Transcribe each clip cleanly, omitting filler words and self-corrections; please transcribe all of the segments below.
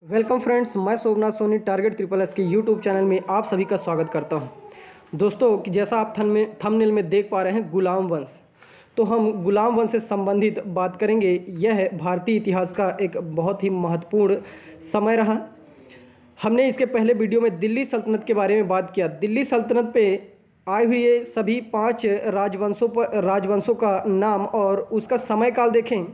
Welcome friends, मैं Somnath Soni target triple S के YouTube channel में आप सभी का स्वागत करता हूं। दोस्तों, कि जैसा आप थंबनेल में देख पा रहे हैं, गुलाम वंश। तो हम गुलाम वंश से संबंधित बात करेंगे। यह भारतीय इतिहास का एक बहुत ही महत्वपूर्ण समय रहा। हमने इसके पहले वीडियो में दिल्ली सल्तनत के बारे में बात किया। दिल्ली सल्तनत पे आए हुए सभी 5 राजवंशों का नाम और उसका समय काल देखें।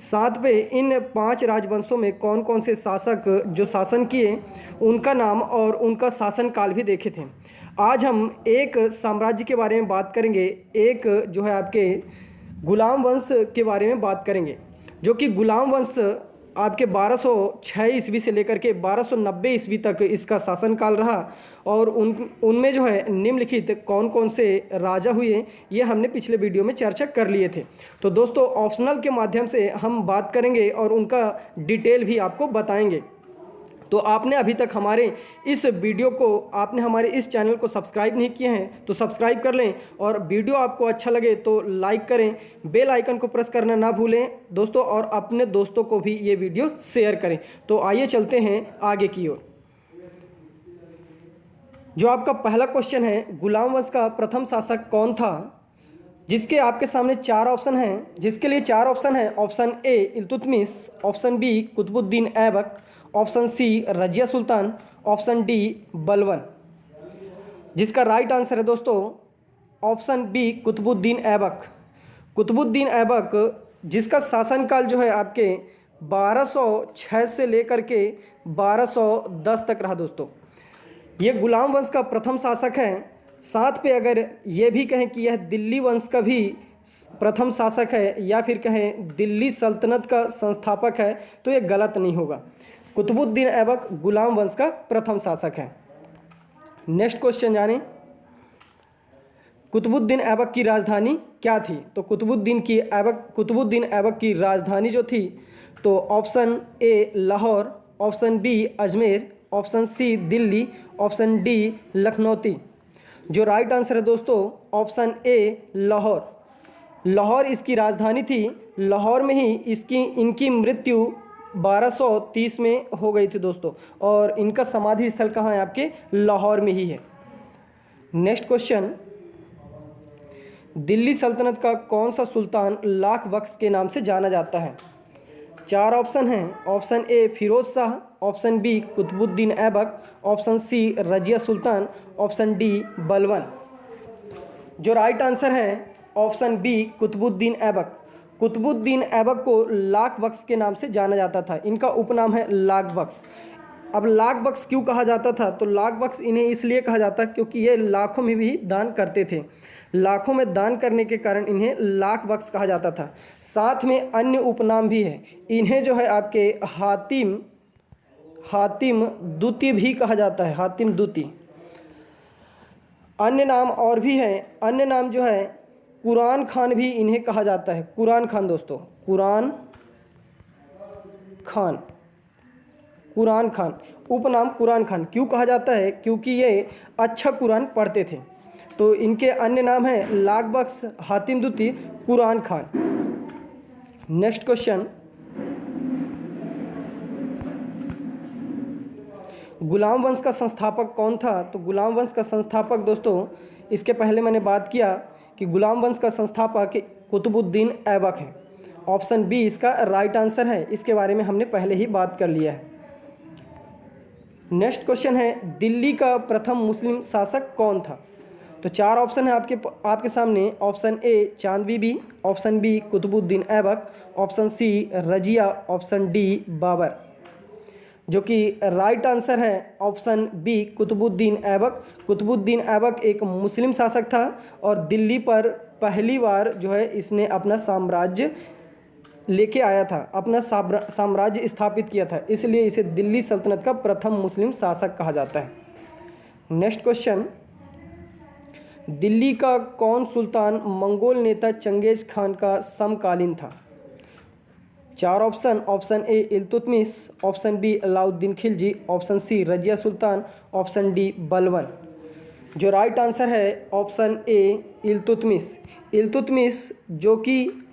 साथ पे इन 5 राजवंशों में कौन कौन से शासक जो शासन किए उनका नाम और उनका शासन काल भी देखे थे। आज हम एक साम्राज्य के बारे में बात करेंगे, एक जो है आपके गुलाम वंश के बारे में बात करेंगे, जो कि गुलाम वंश आपके 1206 ईस्वी से लेकर के 1290 ईस्वी तक इसका शासनकाल रहा। और उनमें जो है निम्नलिखित कौन कौन से राजा हुए, ये हमने पिछले वीडियो में चर्चा कर लिए थे। तो दोस्तों, ऑप्शनल के माध्यम से हम बात करेंगे और उनका डिटेल भी आपको बताएंगे। तो आपने अभी तक हमारे इस वीडियो को, आपने हमारे इस चैनल को सब्सक्राइब नहीं किए हैं तो सब्सक्राइब कर लें, और वीडियो आपको अच्छा लगे तो लाइक करें, बेल आइकन को प्रेस करना ना भूलें दोस्तों, और अपने दोस्तों को भी ये वीडियो शेयर करें। तो आइए चलते हैं आगे की ओर। जो आपका पहला क्वेश्चन है, गुलाम वंश का प्रथम शासक कौन था, जिसके आपके सामने 4 ऑप्शन हैं। जिसके लिए 4 ऑप्शन हैं: option A Iltutmish, option B Qutubuddin Aibak, option C Razia Sultan, option D Balban. जिसका राइट आंसर है दोस्तों ऑप्शन बी कुतुबुद्दीन ऐबक। कुतुबुद्दीन ऐबक, जिसका शासनकाल जो है आपके 1206 से लेकर के 1210 तक रहा दोस्तों। ये गुलाम वंश का प्रथम शासक है। साथ पे अगर ये भी कहें कि यह दिल्ली वंश का भी प्रथम शासक है, या फिर कहें दिल्ली सल्तनत का संस्थापक है, तो ये गलत नहीं होगा। कुतुबुद्दीन ऐबक गुलाम वंश का प्रथम शासक है। नेक्स्ट क्वेश्चन जाने, कुतुबुद्दीन ऐबक की राजधानी क्या थी। तो कुतुबुद्दीन ऐबक की राजधानी जो थी, तो option A Lahore, option B Ajmer, option C Delhi, option D Lakhnauti. जो राइट आंसर है दोस्तों ऑप्शन ए लाहौर। लाहौर इसकी राजधानी थी। लाहौर में ही इनकी मृत्यु 1230 में हो गई थी दोस्तों, और इनका समाधि स्थल कहाँ है, आपके लाहौर में ही है। नेक्स्ट क्वेश्चन, दिल्ली सल्तनत का कौन सा सुल्तान लाख बख्श के नाम से जाना जाता है। 4 ऑप्शन हैं। Option A Firoz Shah, option B Qutubuddin Aibak, option C Razia Sultan, option D Balban. जो राइट आंसर है ऑप्शन बी कुतुबुद्दीन ऐबक। कुतुबुद्दीन ऐबक को लाख बख्श के नाम से जाना जाता था। इनका उपनाम है लाख बख्श। अब लाख बख्श क्यों कहा जाता था, तो लाख बख्श इन्हें इसलिए कहा जाता है क्योंकि ये लाखों में भी दान करते थे। लाखों में दान करने के कारण इन्हें लाख बख्श कहा जाता था। साथ में अन्य उपनाम भी है। इन्हें जो है आपके हातिम दूती भी कहा जाता है, हातिम दूती। अन्य नाम और भी हैं। अन्य नाम जो है कुरान खान भी इन्हें कहा जाता है। कुरान खान दोस्तों, कुरान खान उपनाम कुरान खान क्यों कहा जाता है, क्योंकि ये अच्छा कुरान पढ़ते थे। तो इनके अन्य नाम हैं लाख बख्श, हातिम दूती, कुरान खान। नेक्स्ट क्वेश्चन, गुलाम वंश का संस्थापक कौन था। तो गुलाम वंश का संस्थापक दोस्तों, इसके पहले मैंने बात किया कि गुलाम वंश का संस्थापक कुतुबुद्दीन ऐबक है। ऑप्शन बी इसका राइट आंसर है। इसके बारे में हमने पहले ही बात कर लिया है। नेक्स्ट क्वेश्चन है, दिल्ली का प्रथम मुस्लिम शासक कौन था। तो 4 ऑप्शन है आपके सामने। Option A Chand Bibi, option B Qutubuddin Aibak, option C Razia, option D Babur. जो कि राइट आंसर है ऑप्शन बी कुतुबुद्दीन ऐबक। कुतुबुद्दीन ऐबक एक मुस्लिम शासक था और दिल्ली पर पहली बार जो है इसने अपना साम्राज्य लेके आया था, अपना साम्राज्य स्थापित किया था, इसलिए इसे दिल्ली सल्तनत का प्रथम मुस्लिम शासक कहा जाता है। नेक्स्ट क्वेश्चन, दिल्ली का कौन सुल्तान मंगोल नेता चंगेज खान का समकालीन था। 4 option. Option A Iltutmish, option B Alauddin Khilji, option C Razia Sultan, option D Balban. जो राइट आंसर है ऑप्शन ए इल्तुतमिश। इल्तुतमिश जो कि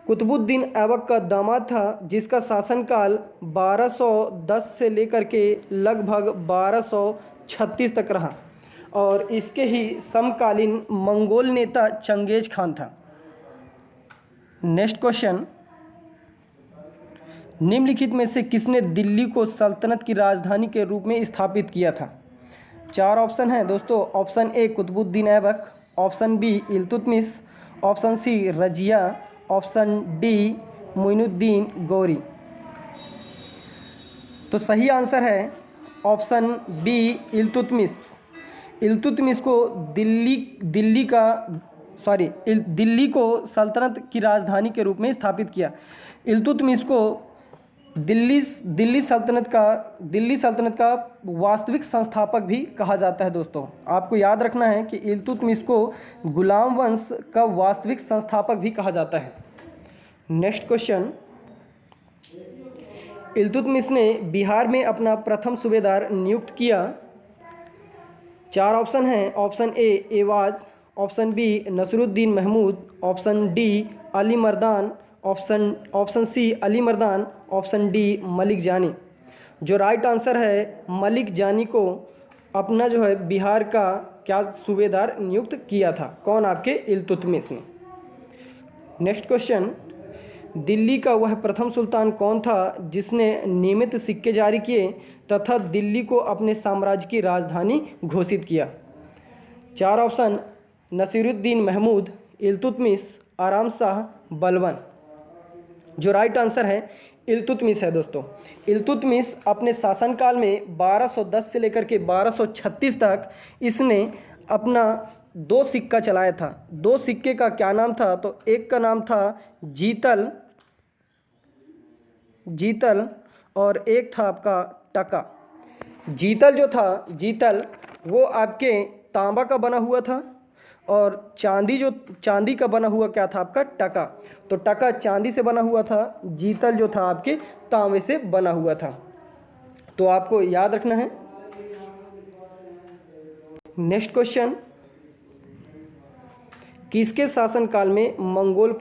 कुतुबुद्दीन ऐबक का दामाद था, जिसका शासनकाल 1210 से लेकर के लगभग 1236 तक रहा, और इसके ही समकालीन मंगोल नेता चंगेज खान था। नेक्स्ट क्वेश्चन, निम्नलिखित में से किसने दिल्ली को सल्तनत की राजधानी के रूप में स्थापित किया था? 4 ऑप्शन हैं दोस्तों। Option A Qutubuddin Aibak, option B Iltutmish, option C Razia, option D Moinuddin Ghori. तो सही आंसर है ऑप्शन बी इल्तुतमिश। इल्तुतमिश को दिल्ली को सल्तनत की राजधानी के रूप में स्थापित किया। इल्तुतमिश को दिल्ली सल्तनत का वास्तविक संस्थापक भी कहा जाता है। दोस्तों आपको याद रखना है कि इल्तुतमिश को गुलाम वंश का वास्तविक संस्थापक भी कहा जाता है। नेक्स्ट क्वेश्चन, इल्तुतमिश ने बिहार में अपना प्रथम सूबेदार नियुक्त किया। 4 ऑप्शन हैं। Option A Iwaz, option B Nasruddin Mahmud, option D Ali Mardan, option C Ali Mardan, option D Malik Jani. जो राइट आंसर है, मलिक जानी को अपना जो है बिहार का क्या सूबेदार नियुक्त किया था? कौन? आपके इल्तुतमिश ने। नेक्स्ट क्वेश्चन, दिल्ली का वह प्रथम सुल्तान कौन था जिसने नियमित सिक्के जारी किए तथा दिल्ली को अपने साम्राज्य की राजधानी घोषित किया? 4 ऑप्शन, नसीरुद्दीन महमूद, इल्तुतमिश, आराम शाह, बलबन। जो राइट आंसर है इल्तुतमिश है। दोस्तों इल्तुतमिश अपने शासनकाल में 1210 से लेकर के 1236 तक इसने अपना 2 सिक्का चलाया था। 2 सिक्के का क्या नाम था? तो एक का नाम था जीतल और एक था आपका टका। जीतल वो आपके तांबा का बना हुआ था, और चांदी का बना हुआ क्या था? आपका टका। तो टका चांदी से बना हुआ था, जीतल जो था आपके तांबे से बना हुआ था। तो आपको याद रखना है। नेक्स्ट क्वेश्चन, किसके शासनकाल में मंगोल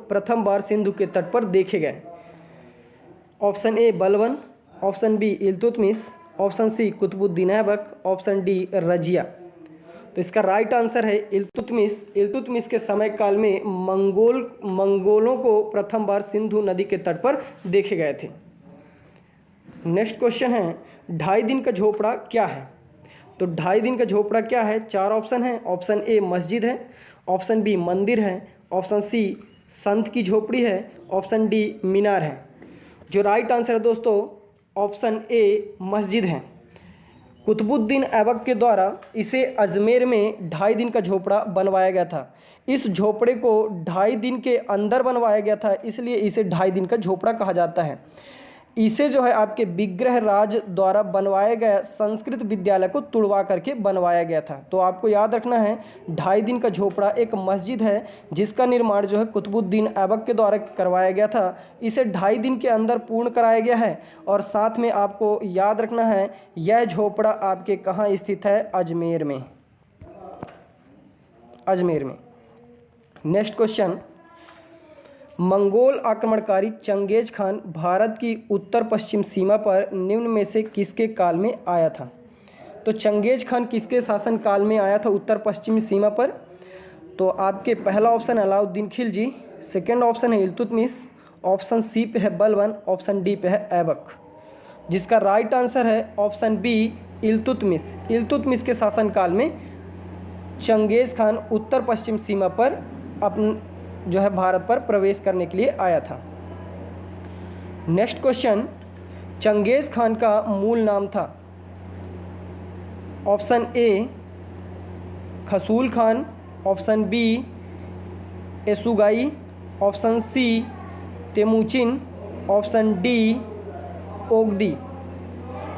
प्रथम बार सिंधु के तट पर देखे गए? Option A Balban, option B Iltutmish, option C Qutubuddin Aibak, option D Razia. तो इसका राइट आंसर है इल्तुतमिश। इल्तुतमिश के समय काल में मंगोलों को प्रथम बार सिंधु नदी के तट पर देखे गए थे। नेक्स्ट क्वेश्चन है, 2.5 दिन का झोपड़ा क्या है? तो 2.5 दिन का झोपड़ा क्या है? 4 ऑप्शन है। ऑप्शन ए मस्जिद है, ऑप्शन बी मंदिर है, ऑप्शन सी संत की झोपड़ी है, ऑप्शन डी मीनार है। जो राइट आंसर है दोस्तों ऑप्शन ए मस्जिद है। कुतुबुद्दीन ऐबक के द्वारा इसे अजमेर में 2.5 दिन का झोपड़ा बनवाया गया था। इस झोपड़े को 2.5 दिन के अंदर बनवाया गया था, इसलिए इसे 2.5 दिन का झोपड़ा कहा जाता है। इसे जो है आपके विग्रह राज द्वारा बनवाया गया संस्कृत विद्यालय को तुड़वा करके बनवाया गया था। तो आपको याद रखना है 2.5 दिन का झोपड़ा एक मस्जिद है जिसका निर्माण जो है कुतुबुद्दीन ऐबक के द्वारा करवाया गया था। इसे 2.5 दिन के अंदर पूर्ण कराया गया है। और साथ में आपको याद रखना है यह झोपड़ा आपके कहाँ स्थित है? अजमेर में। नेक्स्ट क्वेश्चन, मंगोल आक्रमणकारी चंगेज खान भारत की उत्तर पश्चिम सीमा पर निम्न में से किसके काल में आया था? तो चंगेज खान किसके शासन काल में आया था उत्तर पश्चिमी सीमा पर? तो आपके पहला option Alauddin Khilji, second option है इल्तुतमिश, ऑप्शन सी पे है बलबन, ऑप्शन डी पे है ऐबक। जिसका राइट आंसर है ऑप्शन बी इल्तुतमिश। इल्तुतमिश के शासनकाल में चंगेज खान उत्तर पश्चिम सीमा पर जो है भारत पर प्रवेश करने के लिए आया था। नेक्स्ट क्वेश्चन, चंगेज खान का मूल नाम था? ऑप्शन ए खसूल खान, option B Yesugei, option C Temujin, option D Ogedei.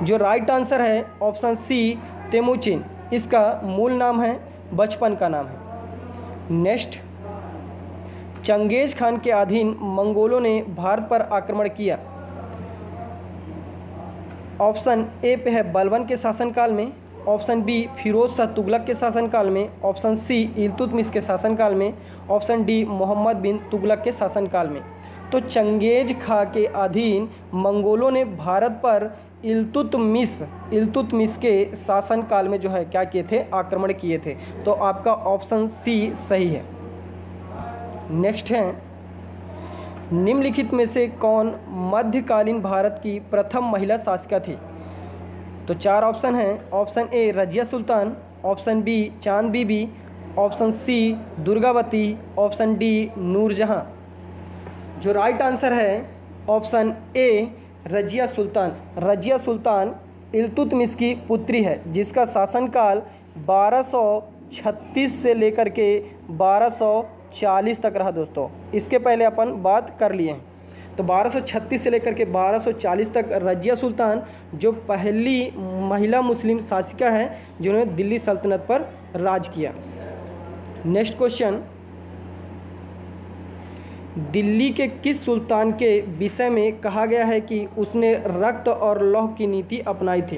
जो राइट आंसर है ऑप्शन सी तेमुचिन। इसका मूल नाम है, बचपन का नाम है। नेक्स्ट, चंगेज खान के अधीन मंगोलों ने भारत पर आक्रमण किया। ऑप्शन ए पे है बलबन के शासनकाल में, ऑप्शन बी फिरोज शाह तुगलक के शासनकाल में, ऑप्शन सी इल्तुतमिश के शासनकाल में, ऑप्शन डी मोहम्मद बिन तुगलक के शासनकाल में। तो चंगेज खां के अधीन मंगोलों ने भारत पर इल्तुतमिश के शासनकाल में जो है क्या किए थे, आक्रमण किए थे। तो आपका ऑप्शन सी सही है। नेक्स्ट है, निम्नलिखित में से कौन मध्यकालीन भारत की प्रथम महिला शासिका थी? तो 4 ऑप्शन हैं। Option A Razia Sultan, option B Chand Bibi, option C Durgavati, option D Nurjahan. जो राइट आंसर है ऑप्शन ए रजिया सुल्तान। रजिया सुल्तान इल्तुतमिश की पुत्री है, जिसका शासनकाल 1236 से लेकर के 1240 तक रहा दोस्तों। इसके पहले अपन बात कर लिए हैं। तो 1236 से लेकर के 1240 तक रजिया सुल्तान जो पहली महिला मुस्लिम शासिका है जिन्होंने दिल्ली सल्तनत पर राज किया। नेक्स्ट क्वेश्चन, दिल्ली के किस सुल्तान के विषय में कहा गया है कि उसने रक्त और लौह की नीति अपनाई थी?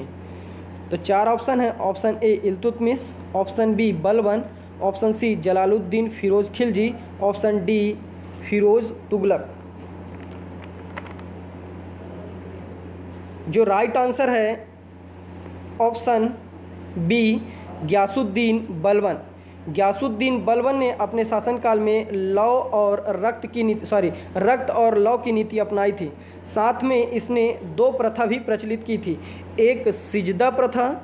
तो 4 ऑप्शन है। Option A Iltutmish, option B Balban, option C Jalaluddin Firoz Khilji, option D Firoz Tughlaq. जो राइट आंसर है ऑप्शन बी गियासुद्दीन बलबन। गियासुद्दीन बलबन ने अपने शासनकाल में रक्त और लौ की नीति अपनाई थी। साथ में इसने 2 प्रथा भी प्रचलित की थी। एक सिजदा प्रथा,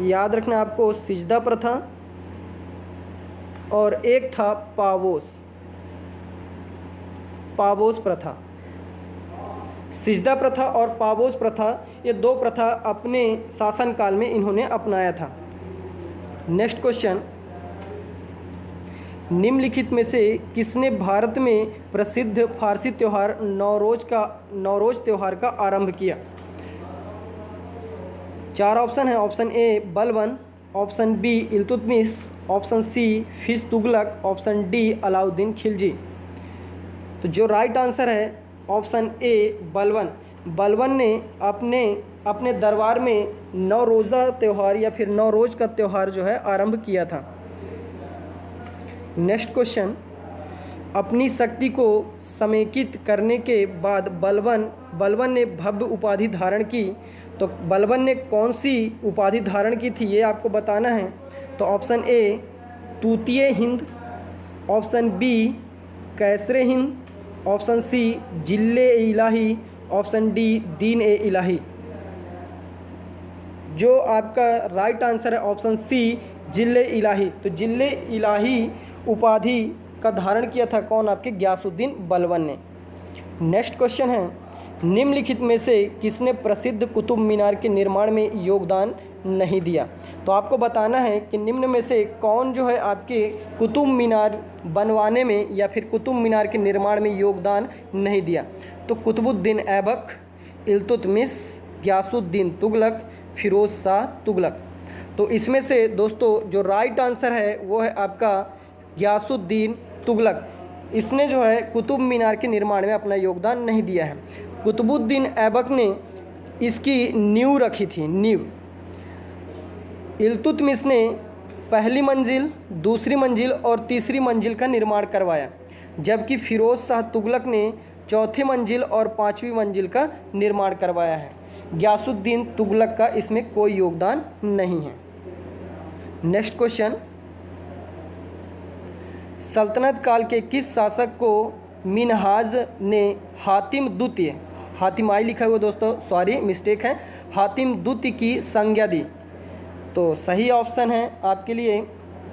याद रखना आपको, सिजदा प्रथा, और एक था पावोस प्रथा। सिजदा प्रथा और पावोस प्रथा, ये 2 प्रथा अपने शासनकाल में इन्होंने अपनाया था। नेक्स्ट क्वेश्चन, निम्नलिखित में से किसने भारत में प्रसिद्ध फारसी त्यौहार नौरोज त्यौहार का आरंभ किया? 4 ऑप्शन है। Option A Balban, option B Iltutmish, option C फिश तुगलक, ऑप्शन डी अलाउद्दीन खिलजी। तो जो राइट आंसर है ऑप्शन ए बलबन। बलबन ने अपने दरबार में नौरोज़ा त्यौहार या फिर नौरोज का त्यौहार जो है आरंभ किया था। नेक्स्ट क्वेश्चन, अपनी शक्ति को समेकित करने के बाद बलबन ने भव्य उपाधि धारण की। तो बलबन ने कौन सी उपाधि धारण की थी ये आपको बताना है। तो ऑप्शन ए तूतीय हिंद, ऑप्शन बी कैसरे हिंद, ऑप्शन सी जिल्ले इलाही, ऑप्शन डी दीन ए इलाही। जो आपका राइट आंसर है ऑप्शन सी जिल्ले इलाही। तो जिल्ले इलाही उपाधि का धारण किया था कौन? आपके गियासुद्दीन बलबन ने। नेक्स्ट क्वेश्चन है, निम्नलिखित में से किसने प्रसिद्ध कुतुब मीनार के निर्माण में योगदान नहीं दिया? तो आपको बताना है कि निम्न में से कौन जो है आपके कुतुब मीनार बनवाने में या फिर कुतुब मीनार के निर्माण में योगदान नहीं दिया। तो कुतुबुद्दीन ऐबक, इल्तुतमिश, गियासुद्दीन तुगलक, फिरोज शाह तुगलक। तो इसमें से दोस्तों जो राइट आंसर है वो है आपका गियासुद्दीन तुगलक। इसने जो है कुतुब मीनार के निर्माण में अपना योगदान नहीं दिया है। कुतुबुद्दीन ऐबक ने इसकी नींव रखी थी, नींव। इल्तुतमिश ने पहली मंजिल, दूसरी मंजिल और तीसरी मंजिल का निर्माण करवाया, जबकि फिरोज शाह तुगलक ने चौथी मंजिल और 5वीं मंजिल का निर्माण करवाया है। गियासुद्दीन तुगलक का इसमें कोई योगदान नहीं है। नेक्स्ट क्वेश्चन, सल्तनत काल के किस शासक को मिनहाज ने हातिम द्वितीय, हातिमाई लिखा हुआ दोस्तों, सॉरी मिस्टेक है, हातिम द्वितीय की संज्ञा दी? तो सही ऑप्शन है आपके लिए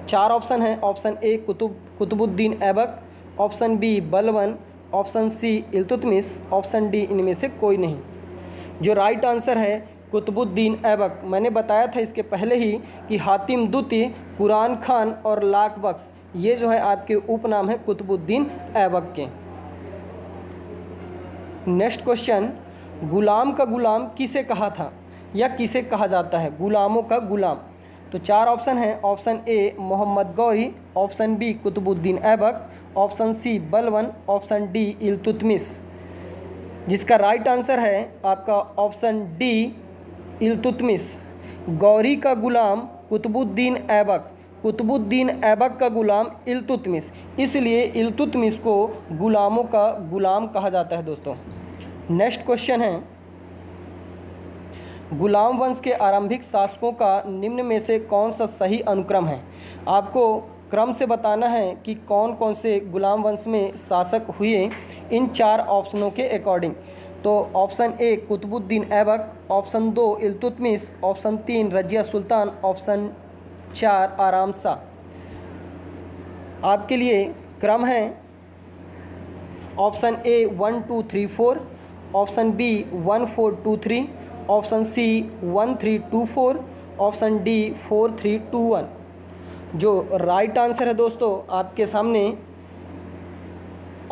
4 ऑप्शन है। Option A Qutubuddin Aibak, option B Balban, option C Iltutmish, option D इनमें से कोई नहीं। जो राइट आंसर है कुतुबुद्दीन ऐबक। मैंने बताया था इसके पहले ही कि हातिम द्वितीय, कुरान खान और लाख बख्श ये जो है आपके उपनाम है कुतुबुद्दीन ऐबक के। नेक्स्ट क्वेश्चन, गुलाम का गुलाम किसे कहा था या किसे कहा जाता है? गुलामों का गुलाम। तो 4 ऑप्शन है। Option A Mohammad Ghori, option B Qutubuddin Aibak, option C Balban, option D Iltutmish. जिसका राइट आंसर है आपका ऑप्शन डी इल्तुतमिश। गौरी का गुलाम कुतुबुद्दीन ऐबक, कुतुबुद्दीन ऐबक का गुलाम इल्तुतमिश, इसलिए इल्तुतमिश को गुलामों का गुलाम कहा जाता है दोस्तों। नेक्स्ट क्वेश्चन है, गुलाम वंश के आरंभिक शासकों का निम्न में से कौन सा सही अनुक्रम है। आपको क्रम से बताना है कि कौन कौन से गुलाम वंश में शासक हुए इन 4 ऑप्शनों के अकॉर्डिंग। तो option A Qutubuddin Aibak, option 2 Iltutmish, option 3 Razia Sultan, option 4 Aram Shah. आपके लिए क्रम है option A 1 2 3 4, option B 1 4 2 3, option C 1 3 2 4, option D 4 3 2 1। जो राइट आंसर है दोस्तों आपके सामने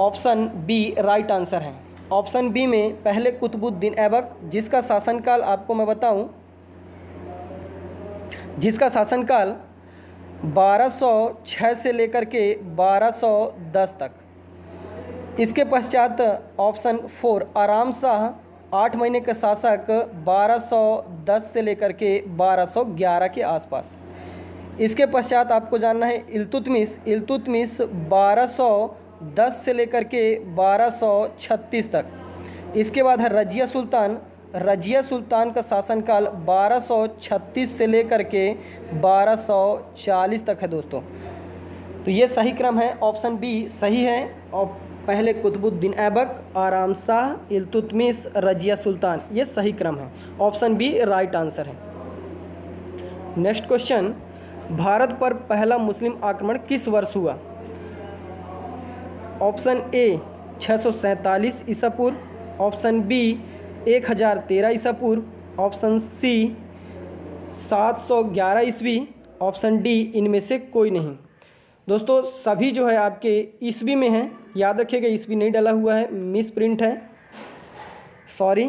ऑप्शन बी राइट आंसर है। ऑप्शन बी में पहले कुतुबुद्दीन ऐबक, जिसका शासनकाल आपको मैं बताऊं, जिसका शासनकाल 1206 से लेकर के 1210 तक। इसके पश्चात ऑप्शन 4 आराम शाह 8 महीने का शासक 1210 से लेकर के 1211 के आसपास। इसके पश्चात आपको जानना है इल्तुतमिश, इल्तुतमिश 1210 से लेकर के 1236 तक। इसके बाद है रजिया सुल्तान, रजिया सुल्तान का शासनकाल 1236 से लेकर के 1240 तक है दोस्तों। तो ये सही क्रम है, ऑप्शन बी सही है। और पहले कुतुबुद्दीन ऐबक, आराम शाह, इल्तुतमिश, रजिया सुल्तान, ये सही क्रम है। ऑप्शन बी राइट आंसर है। नेक्स्ट क्वेश्चन, भारत पर पहला मुस्लिम आक्रमण किस वर्ष हुआ। ऑप्शन ए 647 ईसा पूर्व, ऑप्शन बी 1013 ईसा पूर्व, ऑप्शन सी 711 ईस्वी, ऑप्शन डी इनमें से कोई नहीं। दोस्तों सभी जो है आपके ईस्वी में हैं, याद रखिएगा ईस्वी नहीं डाला हुआ है, मिस प्रिंट है, सॉरी।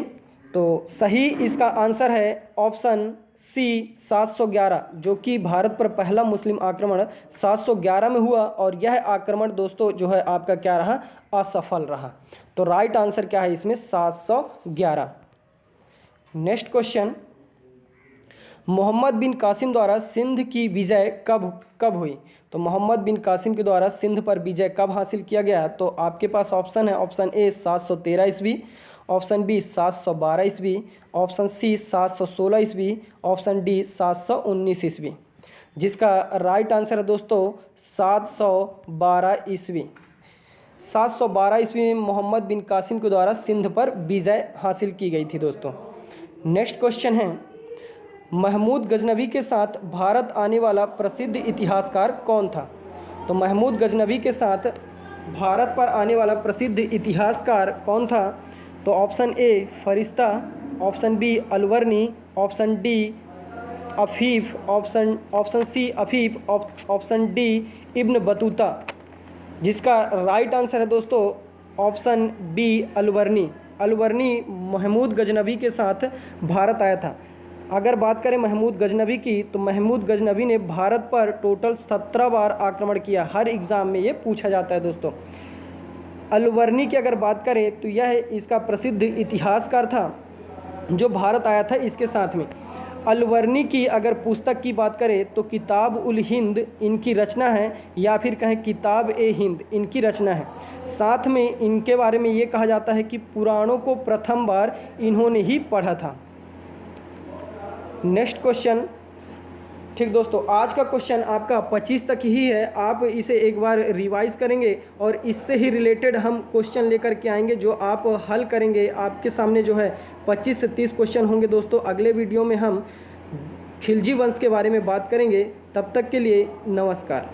तो सही इसका आंसर है ऑप्शन सी 711, जो कि भारत पर पहला मुस्लिम आक्रमण 711 में हुआ। और यह आक्रमण दोस्तों जो है आपका क्या रहा, असफल रहा। तो राइट आंसर क्या है इसमें 711। नेक्स्ट क्वेश्चन, मोहम्मद बिन कासिम द्वारा सिंध की विजय कब हुई। तो मोहम्मद बिन कासिम के द्वारा सिंध पर विजय कब हासिल किया गया। तो आपके पास ऑप्शन है, ऑप्शन ए 713 ईस्वी, ऑप्शन बी 712 ईस्वी, ऑप्शन सी 716 ईस्वी, ऑप्शन डी 719 ईस्वी। जिसका राइट आंसर है दोस्तों 712 ईस्वी। 712 ईस्वी में मोहम्मद बिन कासिम के द्वारा सिंध पर विजय हासिल की गई थी दोस्तों। नेक्स्ट क्वेश्चन है, महमूद गजनवी के साथ भारत आने वाला प्रसिद्ध इतिहासकार कौन था। तो महमूद गजनवी के साथ भारत पर आने वाला प्रसिद्ध इतिहासकार कौन था। तो option A Ferishta, option B Alberuni, option D Afif, option C Afif, option D Ibn Battuta. जिसका राइट आंसर है दोस्तों option B Alberuni. Alberuni Mahmud Ghaznavi के साथ भारत आया था। अगर बात करें महमूद गजनवी की, तो महमूद गजनवी ने भारत पर टोटल 17 बार आक्रमण किया। हर एग्ज़ाम में ये पूछा जाता है दोस्तों। अलवर्नी की अगर बात करें तो यह इसका प्रसिद्ध इतिहासकार था जो भारत आया था इसके साथ में। अलवर्नी की अगर पुस्तक की बात करें तो किताब उल हिंद इनकी रचना है, या फिर कहें किताब ए हिंद इनकी रचना है। साथ में इनके बारे में ये कहा जाता है कि पुराणों को प्रथम बार इन्होंने ही पढ़ा था। नेक्स्ट क्वेश्चन, ठीक दोस्तों, आज का क्वेश्चन आपका 25 तक ही है। आप इसे एक बार रिवाइज करेंगे और इससे ही रिलेटेड हम क्वेश्चन लेकर के आएंगे जो आप हल करेंगे। आपके सामने जो है 25 से 30 क्वेश्चन होंगे दोस्तों। अगले वीडियो में हम खिलजी वंश के बारे में बात करेंगे। तब तक के लिए नमस्कार।